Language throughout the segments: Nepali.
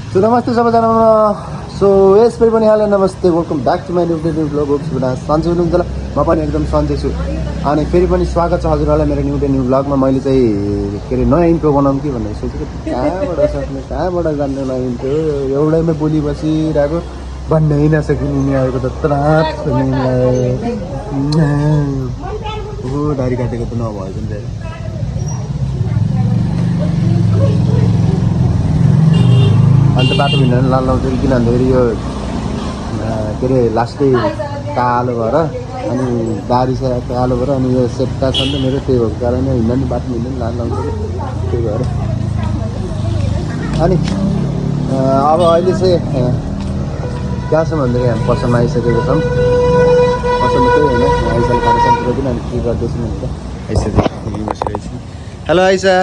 सो नमस्ते सबैजनामा सो यसपालि पनि हाल नमस्ते welcome back to my new blog hopes बिना सन्चै हुनुहुन्छ होला म पनि एकदम सन्चै छु अनि फेरि पनि स्वागत छ हजुरहरूलाई मेरो न्यू ब्लगमा मैले चाहिँ के अरे नयाँ इन्ट्रो बनाउँ कि भनेर सोचेको कहाँबाट सक्ने कहाँबाट जान्ने नयाँ इन्ट्रो एउटैमै बोली बसिरहेको भन्नै नसकिने नि आएको त त्रास दारी काटेको त नभएको नि अन्त बाटो भिन्न लाल लाउँछ किन भन्दाखेरि यो के अरे लास्टै कालो भएर अनि दारी छ कालो भएर अनि यो सेट्टा छ नि त मेरो त्यही भएको कारणले हिँड्दा नि बाटो हिँड्दा नि लाल लाउँछ त्यही भएर अनि अब अहिले चाहिँ कहाँ छ भन्दाखेरि हामी पसलमा आइसकेको छौँ पसलमा त्यही होइन आइसाले खाना सानो पनि अनि के गर्दैछु भनेर आइसा बसिरहेको छु हेलो आइसा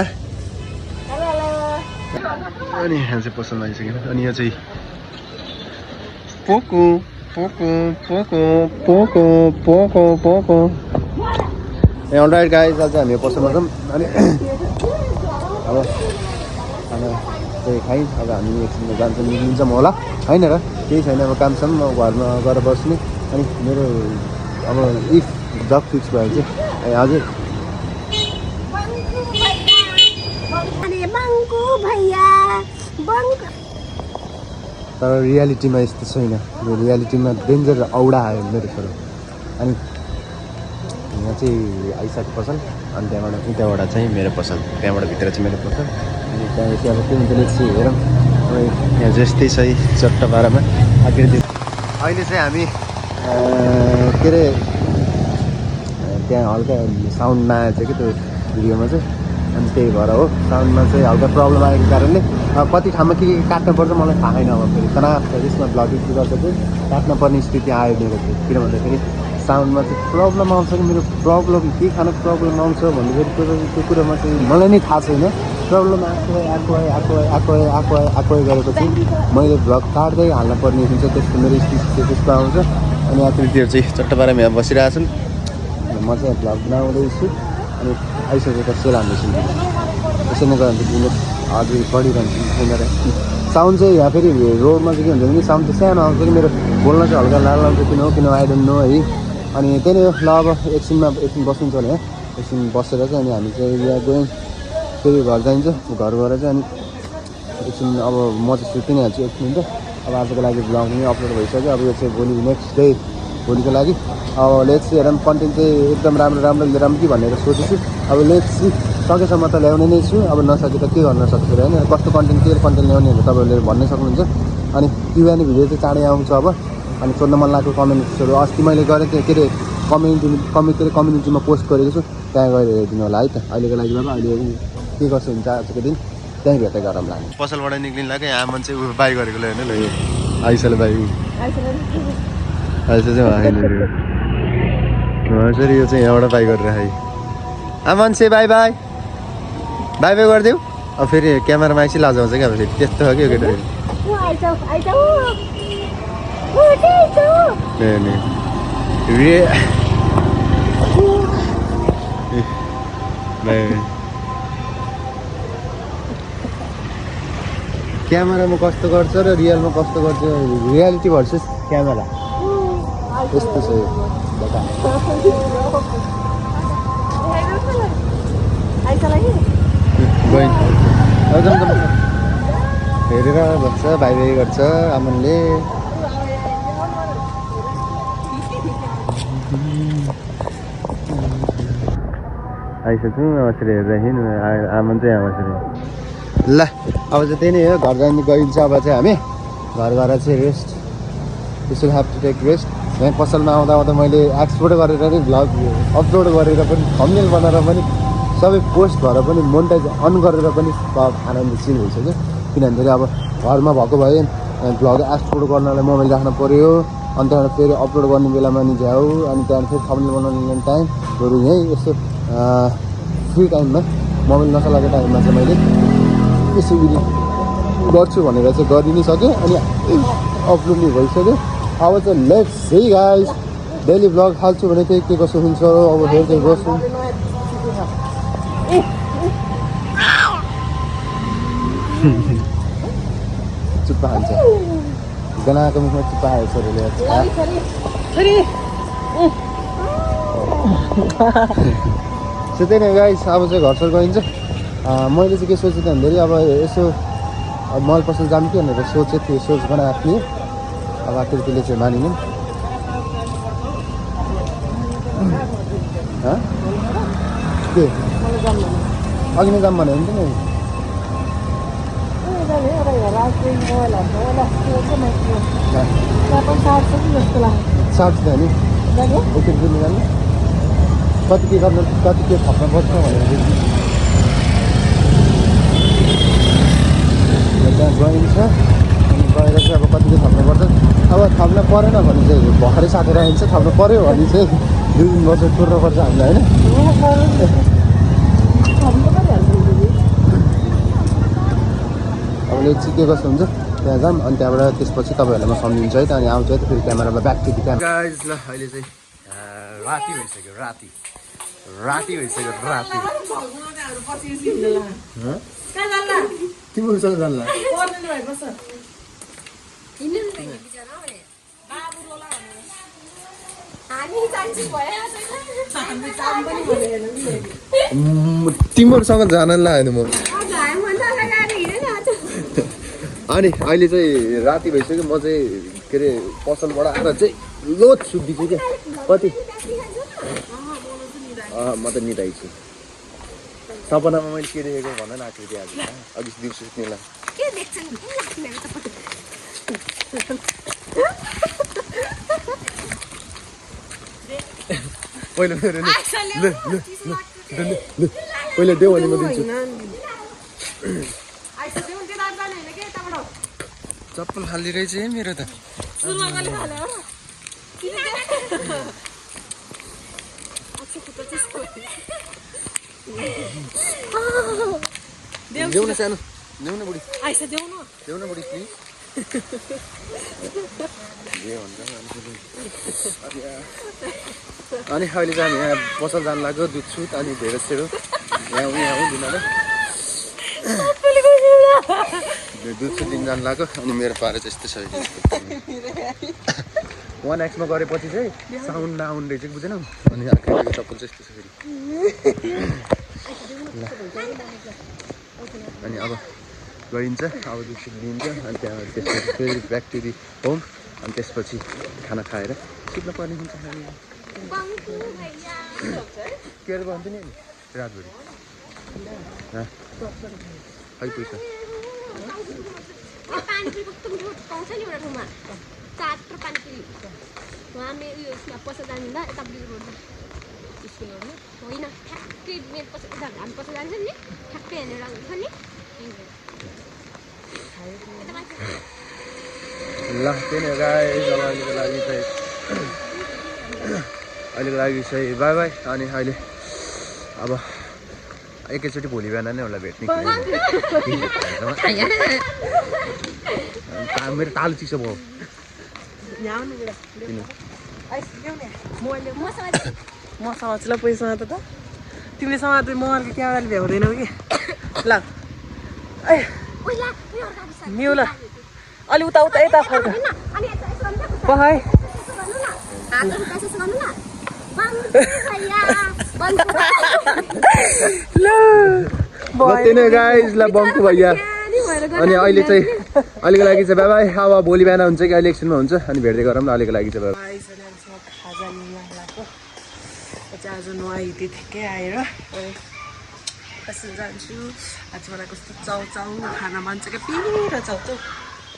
अनि यहाँ चाहिँ पसलमा आइसक्यो अनि यो चाहिँ पोको पोको पोको पोको पोको पोको ए अलराइट गाइस आज हामी पसलमा छौँ अनि अब खाना चाहिँ खाइ अब हामी एकछिनमा जान्छौँ निक्लिन्छौँ होला होइन र केही छैन अब काम छ म घरमा गएर बस्ने अनि मेरो अब इफ जब फिक्स भयो चाहिँ हजुर तर रियालिटीमा यस्तो छैन यो रियालिटीमा डेन्जर औडा आयो मेरो छोरो अनि यहाँ चाहिँ आइसके पसल अनि त्यहाँबाट उताबाट चाहिँ मेरो पसल त्यहाँबाट भित्र चाहिँ मेरो पसल अनि त्यहाँ चाहिँ अब के हुन्छ चाहिँ हेरौँ यहाँ जस्तै छ चट्टापारामा आकृति अहिले चाहिँ हामी के अरे त्यहाँ हल्का साउन्ड नआएछ कि त्यो भिडियोमा चाहिँ अनि त्यही भएर हो साउन्डमा चाहिँ हल्का प्रब्लम आएको कारणले कति ठाउँमा के काट्नुपर्छ मलाई थाहा छैन अब फेरि तनाव छ त्यसमा भ्लगिङ गर्दा चाहिँ काट्नुपर्ने स्थिति आयो मेरो चाहिँ किन भन्दाखेरि साउन्डमा चाहिँ प्रब्लम आउँछ कि मेरो प्रब्लम के खानु प्रब्लम आउँछ भन्दाखेरि त्यो कुरोमा चाहिँ मलाई नै थाहा छैन प्रब्लम आएको गरेपछि मैले भ्लग काट्दै हाल्न पर्ने हुन्छ त्यस्तो मेरो स्थिति चाहिँ त्यस्तो आउँछ अनि आकृतिहरू चाहिँ चट्टापारामा यहाँ बसिरहेको छन् म चाहिँ भ्लग बनाउँदैछु अनि आइसकेको सेल हान्दैछु त्यसरी नै गयो अझै बढिरहन्छ छैन साउन्ड चाहिँ यहाँ फेरि रोडमा चाहिँ के हुन्छ भने साउन्ड चाहिँ सानो आउँछ कि मेरो बोल्न चाहिँ हल्का लाल आउँछ किन आई डोन्ट नो है अनि त्यही नै हो ल अब एकछिन बस्नुहुन्छ होला है एकछिन बसेर चाहिँ अनि हामी चाहिँ यहाँ गयौँ फेरि घर जाइन्छ घर गएर चाहिँ अनि एकछिन अब म चाहिँ सुति नै हाल्छु एकछिन त अब आजको लागि भ्लग पनि अपलोड भइसक्यो अब यो चाहिँ भोलि नेक्स्ट डे भोलिको लागि अब लेट्स हेरौँ कन्टेन्ट चाहिँ एकदम राम्रो लिएर आऊँ कि भनेर सोचेछु अब लेट्स सकेसम्म त ल्याउने नै छु अब नसके त के गर्न सक्छु र होइन कस्तो कन्टेन्ट के कन्टेन्ट ल्याउने भनेर तपाईँहरूले भन्नै सक्नुहुन्छ अनि क्युएनए भिडियो चाहिँ चाँडै आउँछ अब अनि सोध्न मन लागेको कमेन्ट्सहरू अस्ति मैले गरेँ के अरे कम्युनिटीमा पोस्ट गरेको छु त्यहाँ गएर हेरिदिनु होला है त अहिलेको लागि बाबा अहिले के गर्छु हुन्छ आजको दिन त्यहीँ भेट्दै गरौँ ला पसलबाट निक्लिनु लाग्यो आमा चाहिँ बाई गरेको ल होइन ल यो आइसाले बाई आइसा चाहिँ सरी यो चाहिँ यहाँबाट बाई गरेर है आमान से बाई बाई गरिदेऊ अब फेरि क्यामेरामा आइसी लाजाउँछ क्या अब फेरि त्यस्तो हो कि यो केटाहरू क्यामेरामा कस्तो गर्छ र रियलमा कस्तो गर्छ रियालिटी भर्सेस क्यामेरा त्यस्तो छ यो हेरेर भन्छ भाइ गर्छ आमाले आइसक्यौँ अब हेर्दाखेरि आमा चाहिँ अब ल अब चाहिँ त्यही नै हो घर जानु गइन्छ अब चाहिँ हामी घर गएर चाहिँ रेस्ट यसो हेभ टु टेक रेस्ट यहाँ पसलमा आउँदा मैले एक्सपोर्ट गरेर नि भ्लग अपलोड गरेर पनि थम्बनेल बनाएर पनि सबै पोस्ट भएर पनि मोनिटाइज अन गरेर पनि आनन्द चिल भइसक्यो किन भन्दाखेरि अब घरमा भएको भए भ्लग एक्सपोर्ट गर्नलाई मोबाइल राख्नु पऱ्यो अनि त्यहाँबाट फेरि अपलोड गर्ने बेलामा नि झ्याउ अनि त्यहाँबाट फेरि थम्बनेल बनाउने टाइम बरु यहीँ यस्तो फ्री टाइममा मोबाइल नचलाएको टाइममा चाहिँ मैले यसो गर्छु भनेर चाहिँ गरि नै सकेँ अनि अपलोड नै भइसक्यो अब चाहिँ let's see guys daily vlog हाल्छु भने चाहिँ के कसो हुन्छ अब हेर्दै बस्छु चुप्पा हान्छ गनाको मुखमा चुप्पा हाल्छ छोरीले सो त्यही नै गाइस अब चाहिँ घर सर गइन्छ मैले चाहिँ के सोचेको थिएँ भन्दाखेरि अब यसो मल पसल जाऊँ कि भनेर सोचेको थिएँ सोच बनाएको थिएँ अब आखिर त्यसले चाहिँ मानिनँ के अघि नै जाऊँ भने हुन्छ नि साट्छ नि एकचोटि बुझ्नु जानु कति के गर्नु कति के थप्न पर्छ भनेर त्यहाँ गइन्छ अनि गएर चाहिँ अब कति के थप्नुपर्छ अब थप्न परेन भने चाहिँ भर्खरै साटेर आइन्छ थप्नु पऱ्यो भने चाहिँ 2 दिन वर्ष कुर्नुपर्छ हामीलाई होइन अब लेट्स के कस्तो हुन्छ त्यहाँ जाऊँ अनि त्यहाँबाट त्यसपछि तपाईँहरूलाई म सम्झिन्छु है त अनि आउँछु है त फेरि क्यामेरामा back to the camera guys ल अहिले चाहिँ राति भइसक्यो राति तिमीहरूसँग जान्ला तिमीहरूसँग जान लाग्यो म अनि अहिले चाहिँ राति भइसक्यो म चाहिँ के अरे पसलबाट आएर चाहिँ लोत सुत्दिछु क्या कति म त निदाइछु सपनामा मैले के देखेको भन न आकृति आज अघि दिउँसो सुत्नेलाई पहिला मेरो पहिला देऊ भने म दिन्छु चप्पल खाली रहेछ है मेरो त देऊ न सानो देऊ न बुढी देऊ न बुढी प्लिज अनि अहिले चाहिँ हामी यहाँ पसल जानु लाग्यो दुध सुत अनि धेरै सेरो यहाँ दिनलाई दुध सुत दिन जानु लाग्यो अनि मेरो पारा चाहिँ यस्तै छ 1x मा गरेपछि चाहिँ साउन्ड नआउने रहेछ बुझेनौ अनि आखिरको चप्पल चाहिँ यस्तो छ फेरि अनि अब गइन्छ अब दुध सुत दिन्छ अनि त्यहाँ त्यसपछि फेरि ब्याक टु दि होम अनि त्यसपछि खाना खाएर सुत्न पर्ने हुन्छ के अरे भन्थ्यो नि रातभरि खै पैसा पैसा जानिँदा यता होइन ठ्याक्कै मेरो पैसा हामी पैसा जान्छ नि ठ्याक्कै हेरेर हुन्छ नि ल त्यही नै गाइस अब अहिलेको लागि चाहिँ बाई बाई अनि अहिले अब एकैचोटि भोलि बिहान नै होला भेट्ने मेरो तालु चिसो भयो म समात्छु ल पैसा त तिमीले समात्दै म अर्को क्यामेराले भ्याउँदैनौ कि ल मिउ ल अलि उता यता फर्क पहाइ त्यही नै गाइस ल बङ्कु भैया अनि अहिले चाहिँ अहिलेको लागि चाहिँ बाई बाई अब भोलि बिहान हुन्छ कि अहिले एकछिनमा हुन्छ अनि भेट्दै गरौँ न अहिलेको लागि चाहिँ बाई खाजा लिन लाग्यो आज नुहाइदिए ठिकै आएर कसरी जान्छु आज मलाई कस्तो चाउचाउ खाना मन छ क्या पिरो चाउचाउ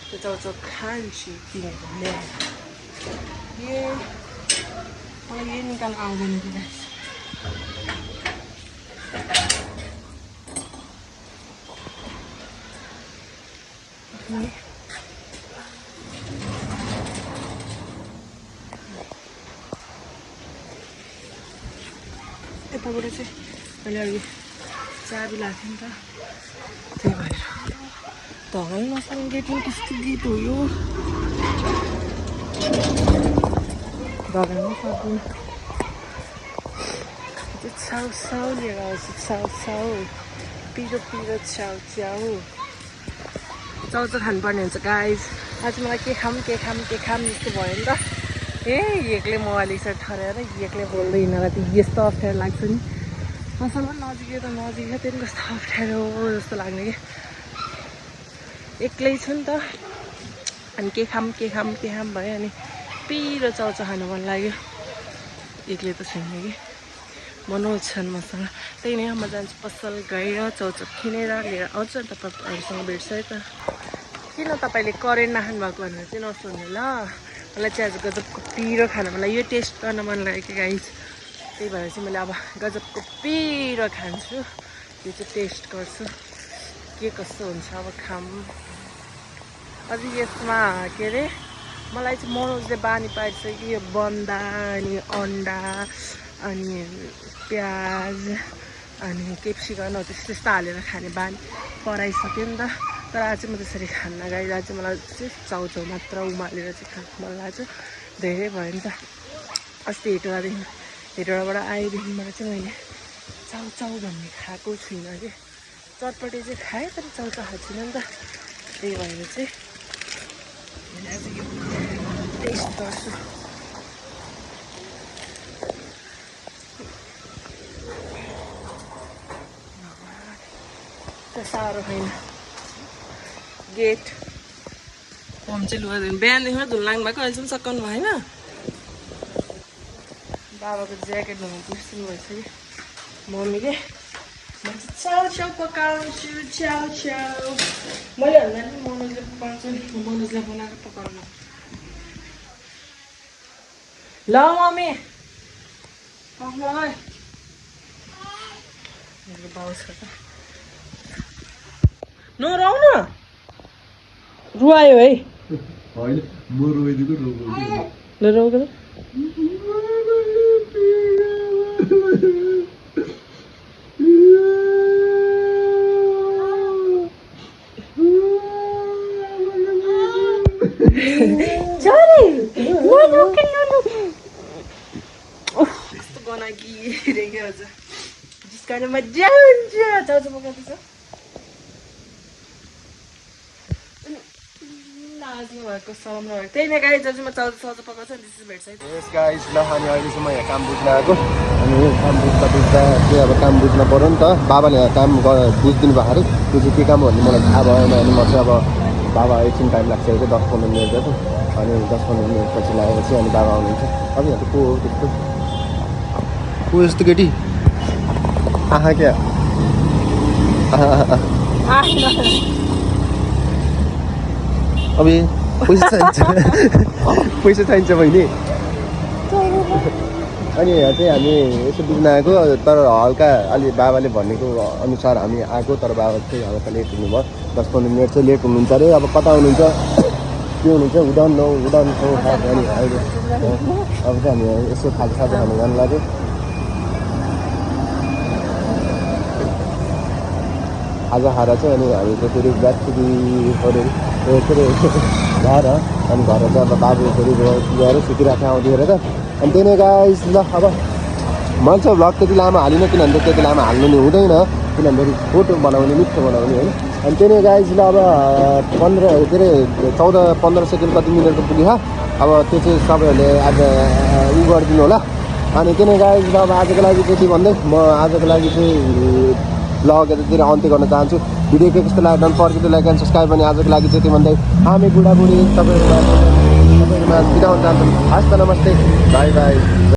त्यो चाउचाउ खान्छु किनेर ल्याएर मलाई यो निकाल्न आउँदैन कि यताबाट चाहिँ मैले अघि चाबी लाग्थ्यो नि त त्यही भएर धगल नसँग गेटमा कस्तो गीत हो यो धगल्नै सक्दैन छाउछाउ लिएर आउँछु छाउछाउ पिरो पिरो छाउछाउ चाउचाउ खानुपर्ने हुन्छ गाइज। आज मलाई के खाऊँ जस्तो भयो नि त। एक्लै मोबाइल यसरी ठरेर एक्लै बोल्दै हिँड्नलाई त यस्तो अप्ठ्यारो लाग्छ नि। मसँग नजिकै त नजिकै त्यहाँदेखि कस्तो अप्ठ्यारो जस्तो लाग्ने कि एक्लै छु नि त। अनि के खाऊँ भयो अनि पिरो चाउचाउ खानु मन लाग्यो। एक्लै त छुइनँ कि मनोज छन् मसँग। त्यही नै म जान्छु पसल गएर चाउचाउ किनेर लिएर आउँछु अनि तपाईँहरूसँग भेट्छ है त। किन तपाईँले करेन्ट नखानु भएको भनेर चाहिँ नसोध्नु ल। मलाई चाहिँ आज गजबको पिरो खानु मलाई यो टेस्ट गर्न मन लागेको गाइज। त्यही भएर चाहिँ मैले अब गजबको पिरो खान्छु। यो चाहिँ टेस्ट गर्छु के कस्तो हुन्छ अब खाऊँ। अझ यसमा के अरे मलाई चाहिँ मनोजले बानी पाइसक्यो कि यो बन्दा अनि अन्डा अनि प्याज अनि क्याप्सिकम हो त्यस्तो हालेर खाने बानी पराइसक्यो नि त। तर आज चाहिँ म त्यसरी खान्न गाइज। आज चाहिँ मलाई चाहिँ चाउचाउ मात्र उमालेर चाहिँ खानु मन लाग्छ। धेरै भयो नि त। अस्ति हेटौँडाबाट आएदेखिबाट चाहिँ मैले चाउचाउ भन्ने खाएको छुइनँ कि। चटपटे चाहिँ खाएँ तर चाउचाउ खाएको छुइनँ नि त। त्यही भएर चाहिँ मैले आज यो टेस्ट गर्छु। साह्रो छैन गेट हम चाहिँ लुगा धुनु बिहानदेखि धुन लाग्नु भएको अहिलेसम्म सकाउनु भएन। बाबाको ज्याकेट धुनु बिर्सिनु भएछ कि मम्मीले। म चाहिँ चाउचाउ पकाउँछु चाउचाउ। मैले भन्दा नि मनोजले पकाउँछु नि मनोजले बनाएर पकाउनु ल मम्मी मलाई मेरो बाउ छ त नराउ न रुवायो है होइन म रोइदिएको ल रोक कस्तो गनाकिरहेको आज जिस्काने मजा हुन्छ। चाउचाउ पकाउँदैछ भएको सलाम नभएको त्यही नै गाइज। आज म चाउचाउ पकाउँछु अनि त्यसपछि भेट्छ है। यस गाइज ल अनि अहिले चाहिँ म यहाँ काम बुझ्न आएको अनि काम बुझ्दा चाहिँ अब काम बुझ्न पऱ्यो नि त। बाबाले यहाँ काम बुझिदिनु भएको अरे त्यो चाहिँ के काम भन्ने मलाई थाहा भएन। अनि म चाहिँ अब बाबा एकछिन टाइम लाग्छ कि 10-15 मिनट जस्तो। अनि 10-15 मिनट पछि लागेपछि अनि बाबा आउनुहुन्छ। अब यहाँ त को हो त्यस्तो को यस्तो केटी आहा क्या अब पैसा चाहिन्छ बहिनी। अनि यहाँ चाहिँ हामी यसो बुझ्न आएको तर हल्का अलि बाबाले भनेको अनुसार हामी आएको तर बाबा चाहिँ हल्का लेट हुनुभयो 10-15 मिनट चाहिँ लेट हुनुहुन्छ अरे। अब कता हुनुहुन्छ के हुनुहुन्छ उडाउन खास अनि अहिले अब चाहिँ हामी यसो खाजा खानु जानु लाग्यो। खाजा खाएर चाहिँ अनि हामी चाहिँ फेरि ब्यागसिटी पऱ्यो के अरे घर अनि घर चाहिँ अब बाबु फेरि गएर सुतिरहेको थियो आउँदाखेरि त। अनि त्यही नै गाइस ल अब मैले चाहिँ भ्लग त्यति लामो हालिनँ किनभने त्यति लामो हाल्नु नि हुँदैन किनभने फोटो बनाउने मिठो बनाउने होइन। अनि त्यही नै गाइस ल अब 14-15 सेकेन्ड कति मिनटको पुग्यो। अब त्यो चाहिँ तपाईँहरूले आज उ गरिदिनु होला। अनि त्यही नै गाइस ल अब आजको लागि त्यति भन्दै म आजको लागि चाहिँ ब्लग यतातिर अन्त्य गर्न चाहन्छु। भिडियो के कस्तो लाग्यो फर्किँदै लाइक एन्ड सब्सक्राइब अनि आजको लागि चाहिँ भन्दै हामी बुढाबुढी तपाईँहरूमा बिदा हुन चाहन्छौँ। हस् त नमस्ते बाई बाई।